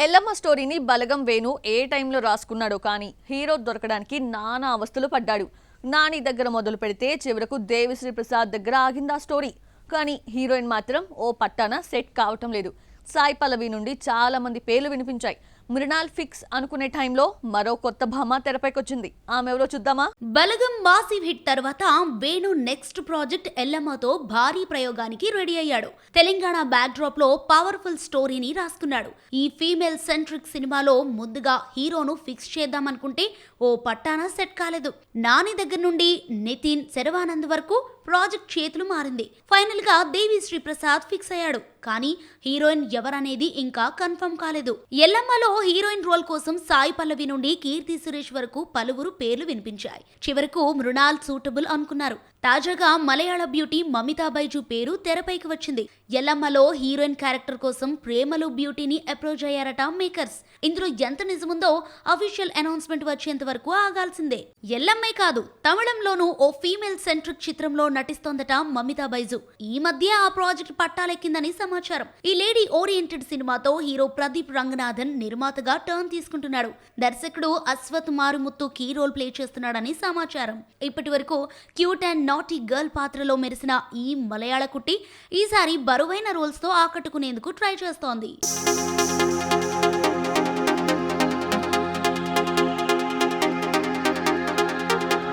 ఎల్లమ్మ స్టోరీని బలగం వేణు ఏ టైంలో రాసుకున్నాడో కానీ హీరో దొరకడానికి నానా అవస్థలు పడ్డాడు. నాని దగ్గర మొదలు పెడితే చివరకు దేవిశ్రీ ప్రసాద్ దగ్గర ఆగిందా స్టోరీ. కానీ హీరోయిన్ మాత్రం ఓ పట్టాన సెట్ కావటం లేదు. సాయి పల్లవి నుండి చాలా మంది పేర్లు వినిపించాయి. మృణాల్ ఫిక్స్ అనుకునే టైంలో మరో కొత్త భామ తెరపైకొచ్చింది. ఆమె ఎవరో చూద్దామా? బలగం మాసివ్ హిట్ తర్వాత వేణు నెక్స్ట్ ప్రాజెక్ట్ ఎల్లమ్మతో భారీ ప్రయోగానికి రెడీ అయ్యాడు. తెలంగాణ బ్యాక్ డ్రాప్ లో పవర్ఫుల్ స్టోరీని రాసుకున్నాడు. ఈ ఫీమేల్ సెంట్రిక్ సినిమాలో ముందుగా హీరోను ఫిక్స్ చేద్దామనుకుంటే ఓ పట్టాన సెట్ కాలేదు. నాని దగ్గర నుండి నితిన్ శర్వానంద్ వరకు ప్రాజెక్ట్ చేతులు మారింది. ఫైనల్ గా దేవిశ్రీ ప్రసాద్ ఫిక్స్ అయ్యాడు. కానీ హీరోయిన్ ఎవరనేది ఇంకా కన్ఫర్మ్ కాలేదు. ఎల్లమ్మలో హీరోయిన్ రోల్ కోసం సాయి పల్లవి నుండి కీర్తి సురేష్ వరకు పలువురు పేర్లు వినిపించాయి. చివరకు మృణాల్ సూటబుల్ అనుకున్నారు. తాజాగా మలయాళ బ్యూటీ మమితా బైజు పేరు తెరపైకి వచ్చింది. ఎల్లమ్మలో హీరోయిన్ క్యారెక్టర్ కోసం ప్రేమలు బ్యూటీని అప్రోచ్ అయ్యారట మేకర్స్. ఇందులో ఎంత నిజముందో అఫీషియల్ అనౌన్స్మెంట్ వచ్చేంత వరకు ఆగాల్సిందే. ఎల్లమ్మే కాదు, తమిళంలోనూ ఓ ఫీమేల్ సెంట్రిక్ చిత్రంలో నటిస్తోందట మమితా బైజు. ఈ మధ్య ఆ ప్రాజెక్ట్ పట్టాలెక్కిందని సమాచారం. ఈ లేడీ ఓరియంటెడ్ సినిమాతో హీరో ప్రదీప్ రంగనాథన్ నిర్మాతగా టర్న్ తీసుకుంటున్నాడు. దర్శకుడు అశ్వత్ మారుముత్తు కీ రోల్ ప్లే చేస్తున్నాడని సమాచారం. ఇప్పటి వరకు క్యూట్ అండ్ నాటీ గర్ల్ పాత్రలో మెరిసిన ఈ మలయాళ కుట్టి ఈసారి బరువైన రోల్స్ తో ఆకట్టుకునేందుకు ట్రై చేస్తోంది.